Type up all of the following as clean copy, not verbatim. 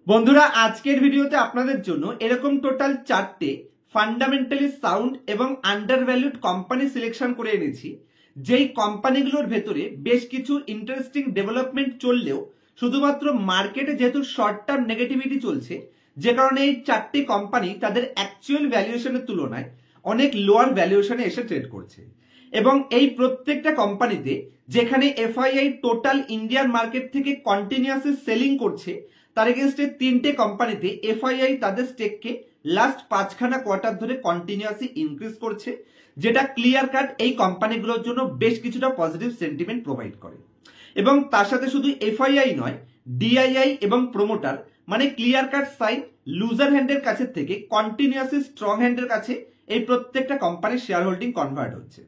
বন্ধুরা, আজকের ভিডিওতে আপনাদের জন্য এরকম টোটাল 4টে ফান্ডামেন্টালি সাউন্ড এবং আন্ডারভ্যালুড কোম্পানি সিলেকশন করে এনেছি, যেই কোম্পানিগুলোর ভেতরে বেশ কিছু ইন্টারেস্টিং ডেভেলপমেন্ট চললেও শুধুমাত্র মার্কেটে যেহেতু শর্ট টার্ম নেগেটিভিটি চলছে, যে কারণে এই 4টে কোম্পানি তাদের অ্যাকচুয়াল ভ্যালুয়েশনের তুলনায় অনেক লোয়ার ভ্যালুয়েশনে এসে ট্রেড করছে। এবং এই প্রত্যেকটা কোম্পানিতে যেখানে এফআইআই টোটাল ইন্ডিয়ান মার্কেট থেকে কন্টিনিউয়াসলি সেলিং করছে, তার এগেনস্টে 3টে কোম্পানিতে এফআইআই তাদের স্টেককে লাস্ট 5খানা কোয়ার্টার ধরে কন্টিনিউয়াসলি ইনক্রিজ করছে, যেটা ক্লিয়ার কাট এই কোম্পানিগুলোর জন্য বেশ কিছুটা পজিটিভ সেন্টিমেন্ট প্রোভাইড করে। এবং তার সাথে শুধু এফআইআই নয়, ডিআইআই এবং প্রোমোটার মানে ক্লিয়ার কাট সাইন লুজার হ্যান্ডের কাছে থেকে কন্টিনিউয়াসলি স্ট্রং হ্যান্ডের কাছে এই প্রত্যেকটা কোম্পানির শেয়ার হোল্ডিং কনভার্ট হচ্ছে।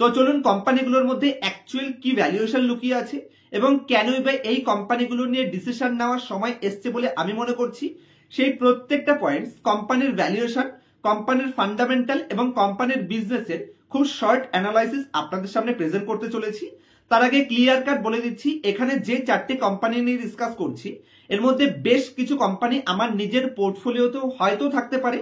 তো চলুন কোম্পানিগুলোর মধ্যে অ্যাকচুয়াল কি ভ্যালুয়েশন লুকিয়ে আছে এবং কেনই বা এই কোম্পানিগুলো নিয়ে ডিসিশন নেওয়ার সময় এসছে বলে আমি মনে করছি, সেই প্রত্যেকটা পয়েন্টস, কোম্পানির ভ্যালুয়েশন, কোম্পানির ফান্ডামেন্টাল এবং কোম্পানির বিজনেসের খুব শর্ট অ্যানালাইসিস আপনাদের সামনে প্রেজেন্ট করতে চলেছি। তার আগে ক্লিয়ার কাট বলে দিচ্ছি, এখানে যে 4টে কোম্পানি নিয়ে ডিসকাস করছি, এর মধ্যে বেশ কিছু কোম্পানি আমার নিজের পোর্টফোলিওতেও হয়তো থাকতে পারে,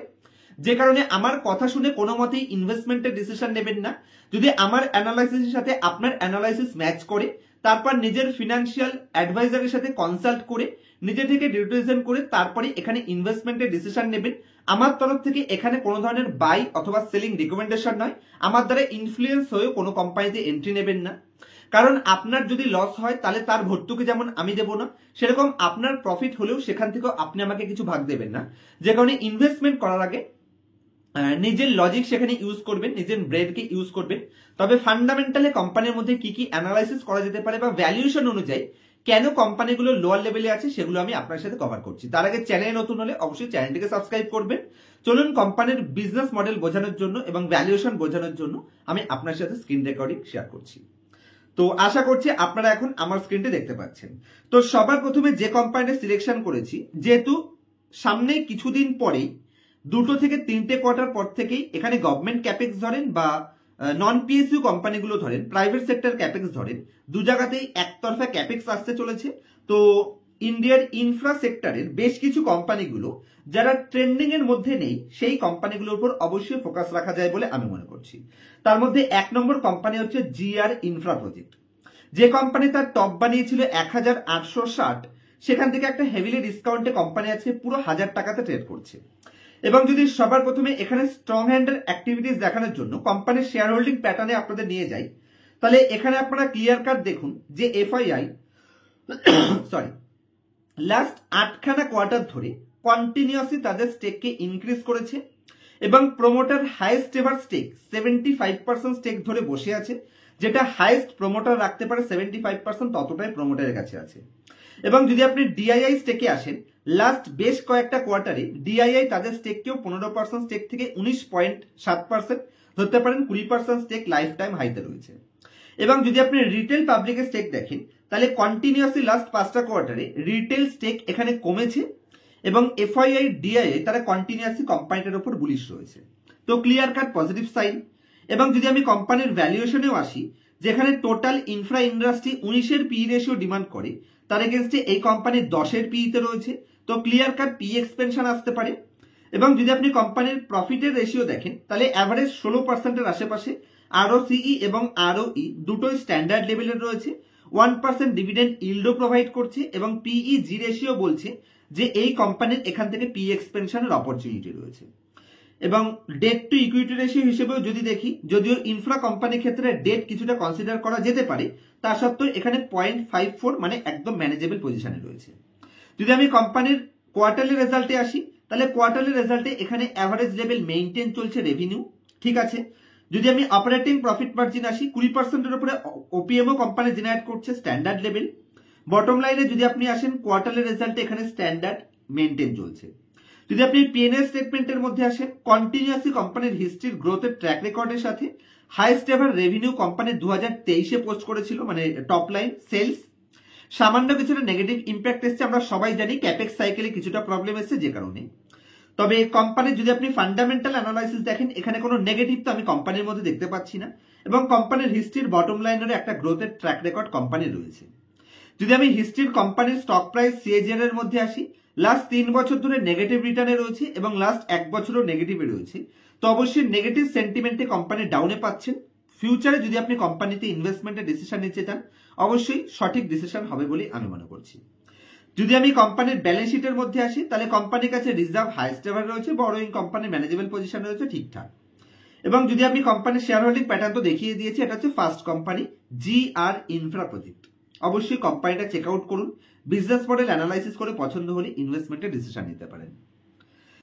যে কারণে আমার কথা শুনে কোনো মতেই ইনভেস্টমেন্টের ডিসিশন নেবেন না। যদি আমার অ্যানালাইসিসের সাথে আপনার অ্যানালাইসিস ম্যাচ করে, তারপর নিজের ফিনান্সিয়াল অ্যাডভাইজারের সাথে কনসাল্ট করে নিজে থেকে ডিউটিশন করে তারপরে এখানে ইনভেস্টমেন্টের ডিসিশন নেবেন। আমার তরফ থেকে এখানে কোনো ধরনের বাই অথবা সেলিং রিকমেন্ডেশন নয়। আমার দ্বারা ইনফ্লুয়েন্স হয়েও কোনো কোম্পানিতে এন্ট্রি নেবেন না, কারণ আপনার যদি লস হয় তাহলে তার ভর্তুকি যেমন আমি দেবো না, সেরকম আপনার প্রফিট হলেও সেখান থেকেও আপনি আমাকে কিছু ভাগ দেবেন না। যে কারণে ইনভেস্টমেন্ট করার আগে নিজের লজিক সেখানে ইউজ করবেন, নিজের ব্রেনকে ইউজ করবেন। তবে ফান্ডামেন্টালি কোম্পানির মধ্যে কি কি অ্যানালাইসিস করা যেতে পারে বা ভ্যালুয়েশন অনুযায়ী কেন কোম্পানিগুলো লোয়ার লেভেলে আছে, সেগুলো আমি আপনার সাথে কভার করছি। তার আগে চ্যানেলে নতুন হলে অবশ্যই চ্যানেলটিকে সাবস্ক্রাইব করবেন। চলুন কোম্পানির বিজনেস মডেল বোঝানোর জন্য এবং ভ্যালুয়েশন বোঝানোর জন্য আমি আপনার সাথে স্ক্রিন রেকর্ডিং শেয়ার করছি। তো আশা করছি আপনারা এখন আমার স্ক্রিনটি দেখতে পাচ্ছেন। তো সবার প্রথমে যে কোম্পানিটা সিলেকশন করেছি, যেহেতু সামনে কিছুদিন পরেই 2 থেকে 3টে কোয়ার্টার পর থেকেই এখানে গভর্নমেন্ট ক্যাপেক্স ধরেন বা নন পিএসইউ কোম্পানিগুলো ধরেন, প্রাইভেট সেক্টর ক্যাপেক্স ধরেন, দু জায়গাতেই একতরফা ক্যাপেক্স আসতে চলেছে। তো ইন্ডিয়ার ইনফ্রা সেক্টরের বেশ কিছু কোম্পানিগুলো যারা ট্রেন্ডিং এর মধ্যে নেই, সেই কোম্পানিগুলোর উপর অবশ্যই ফোকাস রাখা যায় বলে আমি মনে করছি। তার মধ্যে 1 নম্বর কোম্পানি হচ্ছে জিআর ইনফ্রা প্রজেক্ট। যে কোম্পানি তার টপ বানিয়েছিল 1860, সেখান থেকে একটা হেভিলি ডিসকাউন্টে কোম্পানি আছে পুরো 1000 টাকাতে ট্রেড করছে। এবং যদি সবার প্রথমে এখানে স্ট্রং হ্যান্ডের অ্যাক্টিভিটিস দেখানোর জন্য কোম্পানির শেয়ার হোল্ডিং প্যাটার্নে আপনাদের নিয়ে যাই, তাহলে এখানে আপনারা ক্লিয়ার কাট দেখুন যে এফআইআই লাস্ট 8খানা কোয়ার্টার ধরে কন্টিনিউয়াসলি তাদের স্টেককে ইনক্রিজ করেছে এবং promoter highest ever stake 75% stake ধরে বসে আছে, যেটা হাইয়েস্ট প্রমোটার রাখতে পারে 75%, ততটাই প্রমোটারের কাছে আছে। এবং যদি আপনি ডিআইআই স্টেকে আসেন, লাস্ট বেশ কয়েকটা কোয়ার্টারে ডিআইআই তাদের স্টেককেও 15% স্টেক থেকে 19.7% ধরতে পারেন, 20% স্টেক লাইফ টাইম হাইতে রয়েছে। এবং যদি আপনি রিটেল পাবলিকের স্টেক দেখেন, তাহলে কন্টিনিউয়াসলি লাস্ট 5টা কোয়ার্টারে রিটেল স্টেক এখানে কমেছে এবং এফআইআই ডিআইআই তারা কন্টিনিউয়াসলি কোম্পানিটার উপর বুলিশ রয়েছে। তো ক্লিয়ার কাট পজিটিভ সাইন। এবং যদি আমি কোম্পানির ভ্যালুয়েশনেও আসি, যেখানে টোটাল ইনফ্রা ইন্ডাস্ট্রি 19-এর পি রেশিও ডিমান্ড করে, তার এগেনস্টে এই কোম্পানি 10-এর পিতে রয়েছে। তো ক্লিয়ার কাট পি এক্সপেনশন আসতে পারে। এবং যদি আপনি কোম্পানির প্রফিটের রেশিও দেখেন, তাহলে অ্যাভারেজ 16%-এর আশেপাশে, আরওসিই এবং আরওই দুটোই স্ট্যান্ডার্ড লেভেলের রয়েছে। 1% ডিভিডেন্ড ইল্ডও প্রোভাইড করছে এবং পিই জি রেশিও বলছে যে এই কোম্পানির এখান থেকে পি এক্সপেনশনের অপরচুনিটি রয়েছে। এবং ডেট টু ইকুইটি রেশিও হিসেবেও যদি দেখি, যদিও ইনফ্রা কোম্পানির ক্ষেত্রে ডেট কিছুটা কনসিডার করা যেতে পারে, তা সত্ত্বেও এখানে 0.54 মানে একদম ম্যানেজেবল পজিশনে রয়েছে। যদি আমি কোম্পানির কোয়ার্টারলি রেজাল্টে আসি, তাহলে কোয়ার্টারলি রেজাল্টে এখানে অ্যাভারেজ লেভেল মেইনটেইন চলছে রেভিনিউ, ঠিক আছে। যদি আমি অপারেটিং প্রফিট মার্জিন আসি, 20%-এর উপরে ওপিএমও কোম্পানি জেনারেট করছে, স্ট্যান্ডার্ড লেভেল। বটম লাইনে যদি আপনি আসেন, কোয়ার্টারলি রেজাল্টে এখানে স্ট্যান্ডার্ড মেইনটেইন চলছে। যদি আপনি পিএনএল স্টেটমেন্টের মধ্যে আসেন, কন্টিনিউয়াসলি কোম্পানির হিস্ট্রির গ্রোথের ট্র্যাক রেকর্ডের সাথে হাইয়েস্ট এভার রেভিনিউ কোম্পানি 2023-এ পোস্ট করেছিল, মানে টপ লাইন সেলস। সামান্য কিছুটা নেগেটিভ ইম্প্যাক্ট এসছে, আমরা সবাই জানি ক্যাপেক্স সাইকেলে কিছুটা প্রবলেম এসছে যে কারণে। তবে কোম্পানির যদি আপনি ফান্ডামেন্টাল অ্যানালাইসিস দেখেন, এখানে কোনো নেগেটিভ তো আমি কোম্পানির মধ্যে দেখতে পাচ্ছি না। এবং কোম্পানির হিস্ট্রির বটম লাইনের একটা গ্রোথের ট্র্যাক রেকর্ড কোম্পানির রয়েছে। যদি আমি হিস্ট্রির কোম্পানির স্টক প্রাইস সিএজিআর এর মধ্যে আসি, লাস্ট 3 বছর ধরে নেগেটিভ রিটার্নে রয়েছে এবং লাস্ট 1 বছরও নেগেটিভে রয়েছে, তো অবশ্যই নেগেটিভ সেন্টিমেন্টে কোম্পানি ডাউনে পাচ্ছেন। ফিউচারে যদি আপনি কোম্পানিতে ইনভেস্টমেন্টের ডিসিশন নিতে চান, অবশ্যই সঠিক ডিসিশন হবে বলে আমি মনে করছি। যদি আমি কোম্পানির ব্যালেন্স শিটের মধ্যে আসি, তাহলে কোম্পানির কাছে রিজার্ভ হাইস্ট এভার রয়েছে, বড়োইং কোম্পানির ম্যানেজেবল পজিশন রয়েছে ঠিকঠাক। এবং যদি আপনি কোম্পানির শেয়ার হোল্ডিং প্যাটার্ন তো দেখিয়ে দিয়েছি, এটা হচ্ছে first company GR infra project. অবশ্যই কোম্পানিটা চেক আউট করুন, বিজনেস মডেল অ্যানালাইসিস করে পছন্দ হলে ইনভেস্টমেন্টের ডিসিশন নিতে পারেন।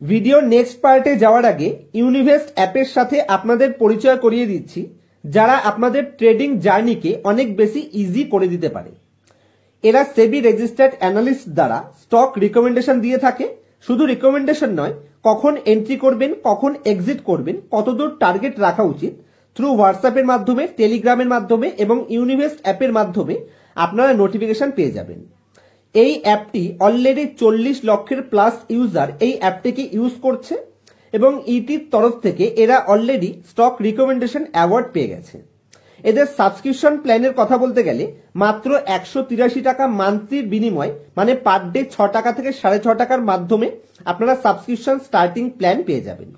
ভিডিওর নেক্সট পার্টে যাওয়ার আগে ইউনিভেস্ট অ্যাপের সাথে আপনাদের পরিচয় করিয়ে দিচ্ছি, যারা আপনাদের ট্রেডিং জার্নিকে অনেক বেশি ইজি করে দিতে পারে। এরা সেবি রেজিস্টার্ড অ্যানালিস্ট দ্বারা স্টক রিকমেন্ডেশন দিয়ে থাকে। শুধু রিকমেন্ডেশন নয়, কখন এন্ট্রি করবেন, কখন এক্সিট করবেন, কতদূর টার্গেট রাখা উচিত, থ্রু হোয়াটসঅ্যাপের মাধ্যমে, টেলিগ্রামের মাধ্যমে এবং ইউনিভেস্ট অ্যাপের মাধ্যমে আপনারা নোটিফিকেশন পেয়ে যাবেন। এই অ্যাপটি অলরেডি 40 লক্ষের প্লাস ইউজার এই অ্যাপটিকে ইউজ করছে এবং ইটির তরফ থেকে এরা অলরেডি স্টক রিকমেন্ডেশন অ্যাওয়ার্ড পেয়ে গেছে। এদের সাবস্ক্রিপশন প্ল্যানের কথা বলতে গেলে মাত্র 183 টাকা মান্থলির বিনিময়, মানে পার ডে 6 টাকা থেকে 6.5 টাকার মাধ্যমে আপনারা সাবস্ক্রিপশন স্টার্টিং প্ল্যান পেয়ে যাবেন।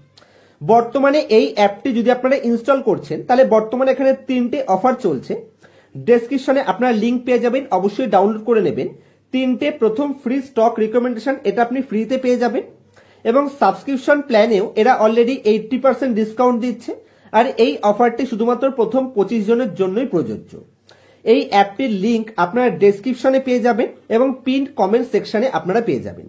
বর্তমানে এই অ্যাপটি যদি আপনারা ইনস্টল করছেন, তাহলে বর্তমানে এখানে 3টে অফার চলছে। ডেসক্রিপশনে আপনারা লিঙ্ক পেয়ে যাবেন, অবশ্যই ডাউনলোড করে নেবেন। 3টে প্রথম ফ্রি স্টক রিকমেন্ডেশন এটা আপনি ফ্রিতে পেয়ে যাবেন এবং সাবস্ক্রিপশন প্ল্যানেও এরা অলরেডি 80% ডিসকাউন্ট দিচ্ছে। আর এই অফারটি শুধুমাত্র প্রথম 25 জনের জন্যই প্রযোজ্য। এই অ্যাপটির লিঙ্ক আপনারা ডেসক্রিপশনে পেয়ে যাবেন এবং পিন কমেন্ট সেকশনে আপনারা পেয়ে যাবেন।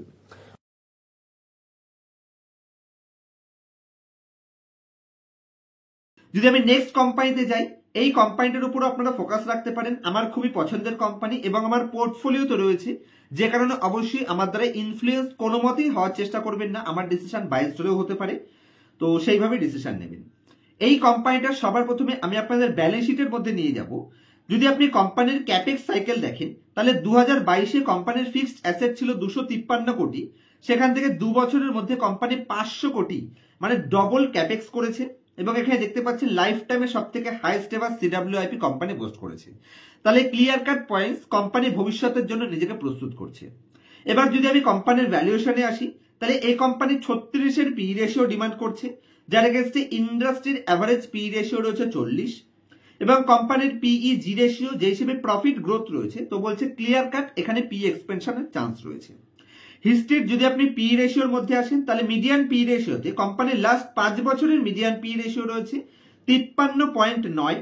যদি আমি নেক্সট কোম্পানিতে যাই, এই কোম্পানিটার উপর আপনারা ফোকাস রাখতে পারেন। আমার খুবই পছন্দের কোম্পানি এবং আমার পোর্টফোলিও তো রয়েছে, যে কারণে অবশ্যই আমার দ্বারা ইনফ্লুয়েন্স কোনো মতেই হওয়ার চেষ্টা করবেন না। আমার ডিসিশন বাইসড হলেও হতে পারে, তো সেইভাবে ডিসিশন নেবেন। এই কোম্পানিটা সবার প্রথমে আমি আপনাদের ব্যালেন্স শিটের মধ্যে নিয়ে যাব। যদি আপনি কোম্পানির ক্যাপেক্স সাইকেল দেখেন, তাহলে 2022-এ কোম্পানির ফিক্সড অ্যাসেট ছিল 253 কোটি। সেখান থেকে 2 বছরের মধ্যে কোম্পানি 500 কোটি মানে ডবল ক্যাপেক্স করেছে এবং এখানে দেখতে পাচ্ছেন লাইফ টাইমে সব থেকে highest ever CWIP company post করেছে। তাহলে ক্লিয়ার কাট পয়েন্টস, কোম্পানি ভবিষ্যতের জন্য নিজেকে প্রস্তুত করছে। এবার যদি আমি কোম্পানির ভ্যালুয়েশনে আসি, তাহলে এই কোম্পানি 36-এর পি রেশিও ডিমান্ড করছে, যার এগেন্স্টে ইন্ডাস্ট্রির অ্যাভারেজ পি রেশিও রয়েছে 40 এবং কোম্পানির পিই জি রেশিও যে হিসেবে প্রফিট গ্রোথ রয়েছে, তো বলছে ক্লিয়ার কাট এখানে পি এক্সপেনশনের চান্স রয়েছে। হিস্ট্রির যদি আপনি পি রেশিওর মধ্যে আসেন, তাহলে মিডিয়ান পি রেশিওতে কোম্পানির লাস্ট 5 বছরের মিডিয়ান পি রেশিও রয়েছে 53.9।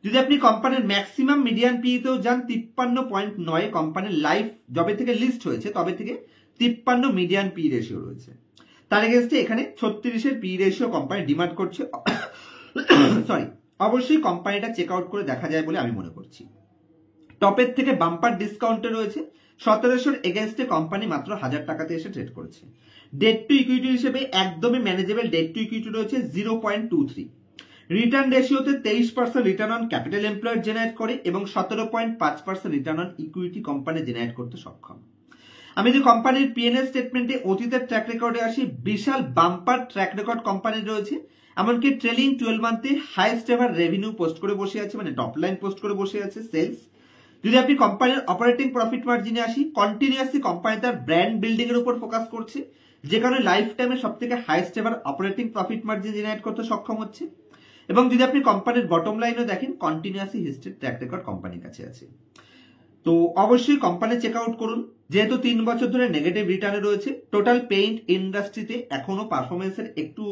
যদি আপনি কোম্পানির ম্যাক্সিমাম মিডিয়ান পিতেও যান 53.9, কোম্পানির লাইফ যবে থেকে লিস্ট হয়েছে তবে থেকে 53 মিডিয়ান পি রেশিও রয়েছে। তার এগেন্স্টে এখানে 36-এর পি রেশিও কোম্পানি ডিমান্ড করছে। সরি, অবশ্যই কোম্পানিটা চেক আউট করে দেখা যায় বলে আমি মনে করছি। টপের থেকে বাম্পার ডিসকাউন্টে রয়েছে 1700-এর এগেন্স্টে কোম্পানি মাত্র 1000 টাকাতে এসে ট্রেড করেছে। ডেট টু ইকুইটি হিসেবে একদমই ম্যানেজেবল ডেট টু ইকুইটি রয়েছে 0.23। রিটার্ন রেশিওতে 23% return on capital employed generate করে এবং 17.5% return on equity company generate করতে সক্ষম। আমি যদি কোম্পানির পিএনএল স্টেটমেন্টে অতীতের ট্র্যাক রেকর্ডে আসি, বিশাল বাম্পার ট্র্যাক রেকর্ড কোম্পানির রয়েছে। এমনকি ট্রেলিং 12 মান্থে হাইস্ট এভার রেভিনিউ পোস্ট করে বসে আছে, মানে টপ লাইন পোস্ট করে বসে আছে সেলস। যদি আপনি কোম্পানির অপারেটিং প্রফিট মার্জিনে আসি, কন্টিনিউয়াসলি কোম্পানি তার ব্র্যান্ড বিল্ডিং এর উপর ফোকাস করছে, যে কারণে লাইফ টাইমে সব থেকে highest ever operating profit margin generate করতে সক্ষম হচ্ছে। এবং যদি আপনি কোম্পানির বটম লাইনও দেখেন, কন্টিনিউয়াসলি হিস্ট্রি ট্র্যাক রেকর্ড কোম্পানির কাছে আছে। তো অবশ্যই কোম্পানি চেক আউট করুন, যেহেতু 3 বছর ধরে নেগেটিভ রিটার্নে রয়েছে। টোটাল পেইন্ট ইন্ডাস্ট্রিতে এখনো পারফরমেন্সের একটু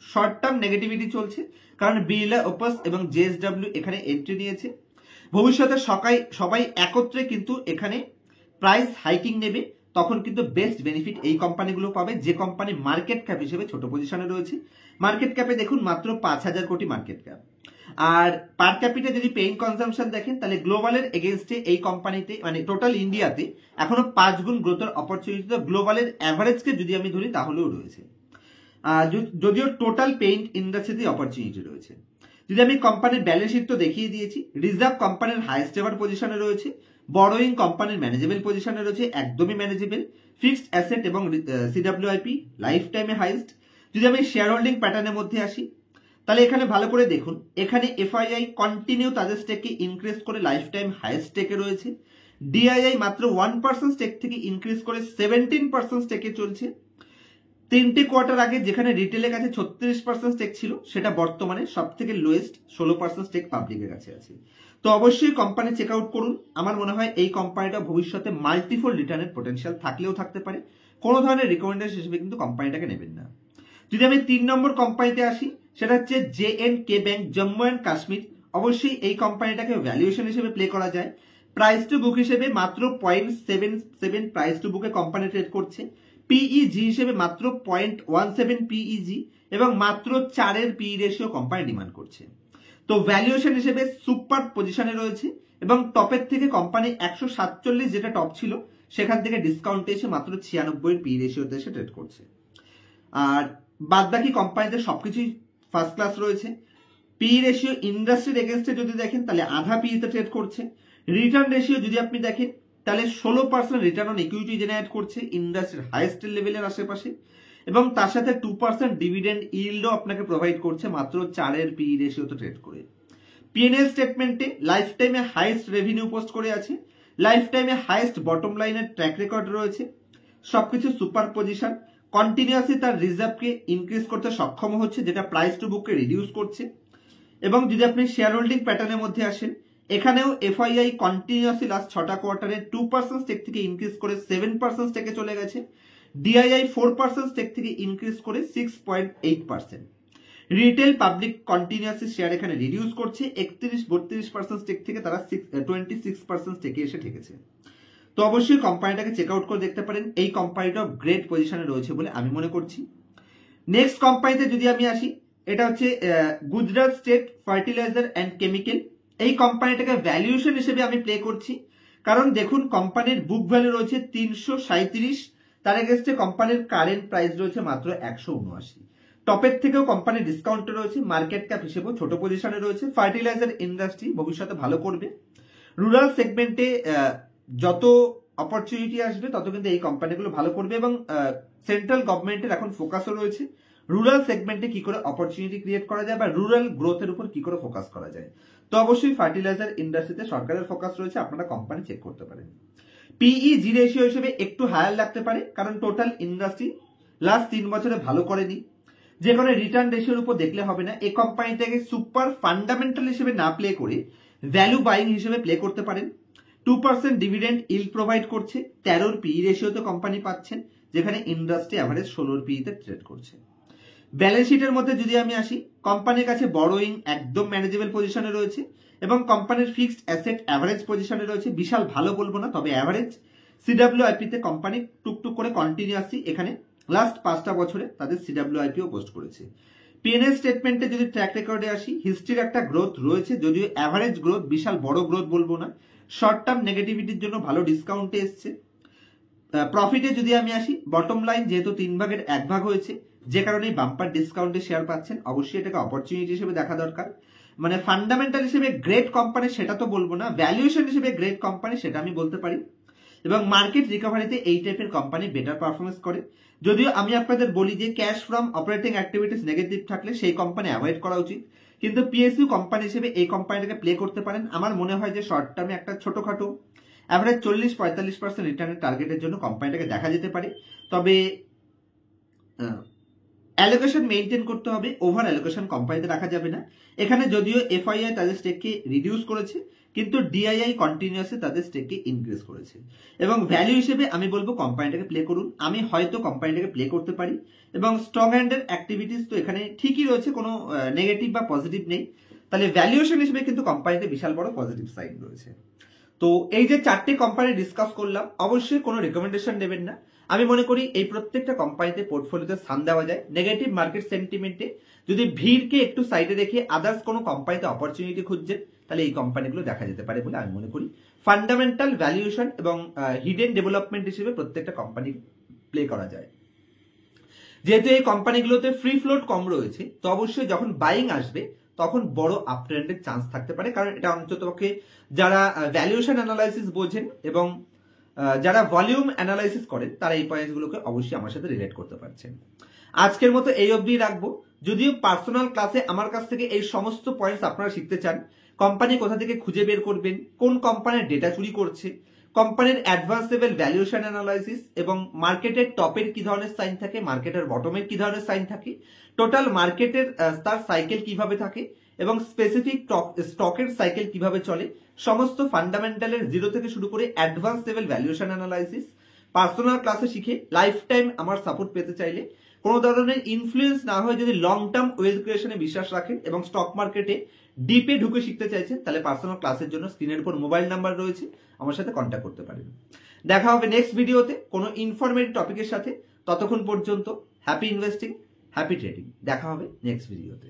শর্ট টার্ম নেগেটিভিটি চলছে, কারণ বিড়লা, ওপাস এবং জেএসডব্লিউ এখানে এন্ট্রি নিয়েছে। ভবিষ্যতে সবাই একত্রে কিন্তু এখানে প্রাইস হাইকিং নেবে, তখন কিন্তু বেস্ট বেনিফিট এই কোম্পানিগুলো পাবে, যে কোম্পানি মার্কেট ক্যাপ হিসেবে ছোট পজিশনে রয়েছে। মার্কেট ক্যাপে দেখুন মাত্র 5000 কোটি মার্কেট ক্যাপ। আর পার ক্যাপিটা যদি পেইং কনজাম্পশন দেখেন, তাহলে গ্লোবালের এগেনস্টে এই কোম্পানিতে টোটাল ইন্ডিয়াতে এখনো 5 গুণ গ্রোথের অপরচুনিটি, তো গ্লোবালের অ্যাভারেজকে যদি আমি ধরি তাহলেও রয়েছে, যদিও টোটাল পেইন্ট ইন্ডাস্ট্রিতে অপরচুনিটি রয়েছে। যদি আমি কোম্পানির ব্যালেন্স শিট তো দেখিয়ে দিয়েছি, রিজার্ভ কোম্পানির হাইস্ট এভার পজিশনে রয়েছে, বড়োইং কোম্পানির ম্যানেজেবল পজিশনে রয়েছে, একদমই ম্যানেজেবল, ফিক্সড অ্যাসেট এবং CWIP লাইফ টাইমে হাইস্ট। যদি আমি শেয়ার হোল্ডিং প্যাটার্নের মধ্যে আসি, তাহলে এখানে ভালো করে দেখুন, এখানে FII কন্টিনিউ তাদের স্টেককে ইনক্রিজ করে লাইফ টাইম হাইস্ট স্টেকে রয়েছে। ডিআইআই মাত্র 1% স্টেক থেকে ইনক্রিজ করে 17% স্টেকে চলছে। 3টে কোয়ার্টার আগে যেখানে রিটেলের কাছে 36% স্টেক ছিল, সেটা বর্তমানে সব থেকে লোয়েস্ট 16% স্টেক পাবলিকের কাছে আছে। তো অবশ্যই কোম্পানি চেক আউট করুন। আমার মনে হয় এই কোম্পানিটা ভবিষ্যতে মাল্টিফোল রিটার্নের পোটেনশিয়াল থাকলেও থাকতে পারে। কোনো ধরনের রিকমেন্ডেশন হিসেবে কিন্তু কোম্পানিটাকে নেবেন না। যদি আমি 3 নম্বর কোম্পানিতে আসি, সেটা হচ্ছে জে&কে ব্যাংক জম্মু অ্যান্ড কাশ্মীর। অবশ্যই এই কোম্পানিটাকে ভ্যালুয়েশন হিসেবে প্লে করা যায়। প্রাইস টু বুক হিসেবে মাত্র 0.77 প্রাইস টু বুকে কোম্পানি ট্রেড করছে। পিইজি হিসেবে মাত্র 0.17 পিইজি এবং মাত্র 4 পি রেশিও কোম্পানি ডিমান্ড করছে। তো ভ্যালুয়েশন হিসেবে সুপার পজিশনে রয়েছে এবং টপের থেকে কোম্পানি 147 যেটা টপ ছিল সেখান থেকে ডিসকাউন্টে এসে মাত্র 96 পি রেশিওতে এসে ট্রেড করছে। আর বাদ বাকি কোম্পানিতে সবকিছুই ফার্স্ট ক্লাস রয়েছে। পি রেশিও ইন্ডাস্ট্রির এগেনস্টে যদি দেখেন তাহলে আধা পিতে ট্রেড করছে। রিটার্ন রেশিও যদি আপনি দেখেন তাহলে 16% রিটার্ন অন ইকুইটি জেনারেট করছে ইন্ডাস্ট্রির হাইয়েস্ট লেভেলের আশেপাশে, এবং তার সাথে 2% ডিভিডেন্ড ইল্ডও আপনাকে প্রোভাইড করছে মাত্র 4 পি রেশিওতে ট্রেড করে। পিএনএল স্টেটমেন্টে লাইফ টাইমে হাইয়েস্ট রেভিনিউ পোস্ট করে আছে, লাইফ টাইমে হাইয়েস্ট বটম লাইনের ট্র্যাক রেকর্ড রয়েছে, সবকিছু সুপার পজিশন। কন্টিনিউয়াসলি তার রিজার্ভকে ইনক্রিজ করতে সক্ষম হচ্ছে, যেটা প্রাইস টু বুককে রিডিউস করছে। এবং যদি আপনি শেয়ার হোল্ডিং প্যাটার্নের মধ্যে আসেন, এখানেও এফআইআই কন্টিনিউয়াসলি লাস্ট 6টা কোয়ার্টারে 2% স্টেক থেকে ইনক্রিজ করে 7% স্টেকে চলে গেছে। ডিআইআই 4% স্টেক থেকে ইনক্রিজ করে 6.8%। রিটেল পাবলিক কন্টিনিউয়াসলি শেয়ার এখানে রিডিউস করছে, 31-32% স্টেক থেকে তারা 26% স্টেকে এসে ঠেকেছে। তো অবশ্যই কোম্পানিটাকে চেক আউট করে দেখতে পারেন। এই কোম্পানিটা গ্রেট পজিশনে রয়েছে বলে আমি মনে করছি। নেক্সট কোম্পানিতে যদি আমি আসি, এটা হচ্ছে Gujarat state fertiliser and chemical. এই কোম্পানিটাকে ভ্যালুয়েশন হিসেবে আমি প্লে করছি, কারণ দেখুন কোম্পানির বুক ভ্যালু রয়েছে 337, তার এগেন্সটে কোম্পানির কারেন্ট প্রাইস রয়েছে মাত্র 179। টপের থেকেও কোম্পানি ডিসকাউন্টে রয়েছে, মার্কেট ক্যাপ হিসেবেও ছোট পজিশনে রয়েছে। ফার্টিলাইজার ইন্ডাস্ট্রি ভবিষ্যতে ভালো করবে। রুরাল সেগমেন্টে যত অপরচুনিটি আসবে তত কিন্তু এই কোম্পানিগুলো ভালো করবে, এবং সেন্ট্রাল গভর্নমেন্টের এখন ফোকাসও রয়েছে রুরাল সেগমেন্টে কি করে অপরচুনিটি ক্রিয়েট করা যায় বা রুরাল গ্রোথের উপর কি করে ফোকাস করা যায়। তো অবশ্যই ফার্টিলাইজার ইন্ডাস্ট্রিতে সরকারের ফোকাস রয়েছে, আপনারা কোম্পানি চেক করতে পারেন। পিইজি রেশিও হিসেবে একটু হায়ার লাগতে পারে, কারণ টোটাল ইন্ডাস্ট্রি লাস্ট 3 বছরে ভালো করেনি। যে কোনো রিটার্ন রেশিওর উপর দেখলে হবে না। এই কোম্পানিটাকে সুপার ফান্ডামেন্টাল হিসেবে না প্লে করে ভ্যালু বাইং হিসেবে প্লে করতে পারেন। 2% ডিভিডেন্ড ইল্ড প্রোভাইড করছে, 13 পি রেশিওতে কোম্পানি পাচ্ছেন, যেখানে ইন্ডাস্ট্রি অ্যাভারেজ 16 পিতে ট্রেড করছে। ব্যালেন্স শিটের মধ্যে যদি আমি আসি, কোম্পানির কাছে বড়োইং একদম ম্যানেজেবল পজিশনে রয়েছে এবং কোম্পানির ফিক্সড অ্যাসেট অ্যাভারেজ পজিশনে রয়েছে। বিশাল ভালো বলবো না, তবে অ্যাভারেজ। সিডব্লিউআইপিতে কোম্পানি টুকটুক করে কন্টিনিউয়াসলি এখানে লাস্ট 5টা বছরে তাদের সিডব্লিউআইপিও পোস্ট করেছে। পিএনএল স্টেটমেন্টে যদি ট্র্যাক রেকর্ডে আসি, হিস্ট্রির একটা গ্রোথ রয়েছে, যদিও অ্যাভারেজ গ্রোথ, বিশাল বড় গ্রোথ বলবো না। শর্ট টার্ম নেগেটিভিটির জন্য ভালো ডিসকাউন্টে এসছে। প্রফিটে যদি আমি আসি, বটম লাইন যেহেতু 3 ভাগের 1 ভাগ হয়েছে, যে কারণে বাম্পার ডিসকাউন্টে শেয়ার পাচ্ছেন, অবশ্যই এটাকে অপরচুনিটি হিসেবে দেখা দরকার। মানে ফান্ডামেন্টাল হিসেবে গ্রেট কোম্পানি সেটা তো বলবো না, ভ্যালুয়েশন হিসেবে গ্রেট কোম্পানি সেটা আমি বলতে পারি। এবং মার্কেট রিকভারিতে এই টাইপের কোম্পানি বেটার পারফরমেন্স করে। যদিও আমি আপনাদের বলি যে cash from operating activities negative থাকলে সেই কোম্পানি অ্যাভয়েড করা উচিত, কিন্তু পিএসইউ কোম্পানি হিসেবে এই কোম্পানিটাকে প্লে করতে পারেন। আমার মনে হয় যে শর্ট টার্মে একটা ছোটখাটো অ্যাভারেজ 40-45% রিটার্নের টার্গেটের জন্য কোম্পানিটাকে দেখা যেতে পারে। তবে অ্যালোকেশন মেইনটেইন করতে হবে, ওভার অ্যালোকেশন কোম্পানিতে রাখা যাবে না। এখানে যদিও এফআইআই তাদের স্টেককে রিডিউস করেছে, কিন্তু ডিআইআই কন্টিনিউয়াসলি তাদের স্টেককে ইনক্রিজ করেছে। এবং ভ্যালু হিসেবে আমি বলবো কোম্পানিটাকে প্লে করুন। আমি হয়তো কোম্পানিটাকে প্লে করতে পারি, এবং স্ট্রং হ্যান্ডের অ্যাক্টিভিটিস তো এখানে ঠিকই রয়েছে, কোনো নেগেটিভ বা পজিটিভ নেই। তাহলে ভ্যালুয়েশন হিসেবে কিন্তু কোম্পানিতে বিশাল বড় পজিটিভ সাইড রয়েছে। তো এই যে 4টে কোম্পানি ডিসকাস করলাম, অবশ্যই কোনো রেকমেন্ডেশন নেবেন না। আমি মনে করি এই প্রত্যেকটা কোম্পানিতে পোর্টফোলিওতে স্থান দেওয়া যায়। নেগেটিভ মার্কেট সেন্টিমেন্টে যদি ভিড়কে একটু সাইডে রেখে আদার্স কোনো কোম্পানিতে অপরচুনিটি খুঁজছেন, তাহলে এই কোম্পানিগুলো দেখা যেতে পারে বলে আমি মনে করি। ফান্ডামেন্টাল, ভ্যালুয়েশন এবং হিডেন ডেভেলপমেন্ট হিসেবে প্রত্যেকটা কোম্পানি প্লে করা যায়। যেহেতু এই কোম্পানিগুলোতে ফ্রি ফ্লোট কম রয়েছে, তো অবশ্যই যখন বাইং আসবে তখন বড় আপ ট্রেন্ডের চান্স থাকতে পারে, কারণ এটা অন্ততপক্ষে যারা ভ্যালুয়েশন অ্যানালাইসিস বোঝেন এবং যারা ভলিউম অ্যানালাইসিস করেন তারা এই পয়েন্টগুলোকে অবশ্যই আমার সাথে রিলেট করতে পারছেন। আজকের মতো এই অবধি রাখবো। যদিও পার্সোনাল ক্লাসে আমার কাছ থেকে এই সমস্ত পয়েন্টস আপনারা শিখতে চান, কোম্পানি কোথা থেকে খুঁজে বের করবেন, কোন কোম্পানির ডেটা চুরি করছে, কোম্পানির অ্যাডভান্স লেভেল ভ্যালুয়েশন অ্যানালাইসিস এবং মার্কেটের টপের কি ধরনের সাইন থাকে, মার্কেটের বটমের কি ধরনের সাইন থাকে, টোটাল মার্কেটের তার সাইকেল কিভাবে থাকে এবং স্পেসিফিক স্টকের সাইকেল কিভাবে চলে, সমস্ত ফান্ডামেন্টালের জিরো থেকে শুরু করে advance level valuation analysis personal ক্লাসে শিখে লাইফ টাইম আমার সাপোর্ট পেতে চাইলে, কোনো ধরনের ইনফ্লুয়েন্স না হয় যদি লং টার্ম ওয়েলথ ক্রিয়েশনে বিশ্বাস রাখেন এবং স্টক মার্কেটে ডিপে ঢুকে শিখতে চাইছেন, তাহলে পার্সোনাল ক্লাসের জন্য স্ক্রিনের উপর মোবাইল নাম্বার রয়েছে, আমার সাথে কন্ট্যাক্ট করতে পারেন। দেখা হবে নেক্সট ভিডিওতে কোনো ইনফরমেটিভ টপিকের সাথে। ততক্ষণ পর্যন্ত হ্যাপি ইনভেস্টিং, হ্যাপি ট্রেডিং। দেখা হবে নেক্সট ভিডিওতে।